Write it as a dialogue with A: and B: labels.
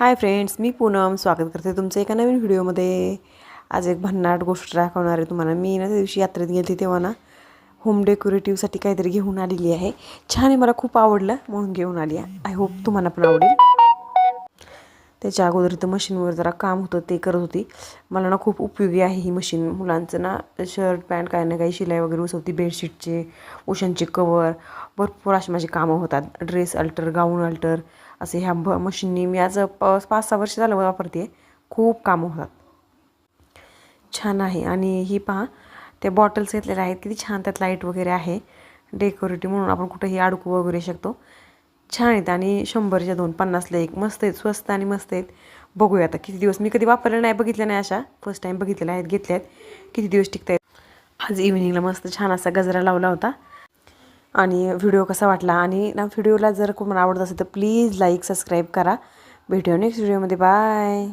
A: Hi friends, मी पूनम स्वागत करते तुमचं एका नवीन व्हिडिओमध्ये। आज एक भन्नाट गोष्ट दाखवणार आहे तुम्हाला। मी ना त्या दिवशी यात्रेत गेली तेव्हा ना होम डेकोरेटिव्हसाठी काहीतरी घेऊन आलेली आहे। छान आहे, मला खूप आवडलं म्हणून घेऊन आली आहे। आय होप तुम्हाला पण आवडेल। त्याच्या अगोदर इथं मशीनवर जरा काम होतं ते करत होती। मला ना खूप उपयोगी आहे ही मशीन। मुलांचं ना शर्ट पॅन्ट काही ना काही शिलाई वगैरे उसवती, बेडशीटचे, उशांचे कवर, भरपूर अशी माझी कामं होतात। ड्रेस अल्टर, गाऊन अल्टर असे ह्या मशीननी मी आज 5-6 वर्ष झालं वापरते। खूप कामं होतात, छान आहे। आणि ही पहा, त्या बॉटल्स घेतलेल्या आहेत, किती छान त्यात लाईट वगैरे आहे। डेकोरेटिव्ह म्हणून आपण कुठेही अडकू वगैरे शकतो। छान आहेत आणि 100च्या 2, 50ला 1, मस्त आहेत, स्वस्त आणि मस्त आहेत। बघूया आता किती दिवस, मी कधी वापरले नाही, बघितल्या नाही अशा, फर्स्ट टाईम बघितलेल्या आहेत, घेतल्या आहेत, किती दिवस टिकत आहेत। आज इव्हिनिंगला मस्त छान असा गजरा लावला होता। आणि व्हिडिओ कसा वाटला, आणि ना व्हिडिओला जर कोणाला आवडत असेल तर प्लीज लाईक सबस्क्राईब करा। भेटूया नेक्स्ट व्हिडिओमध्ये, बाय।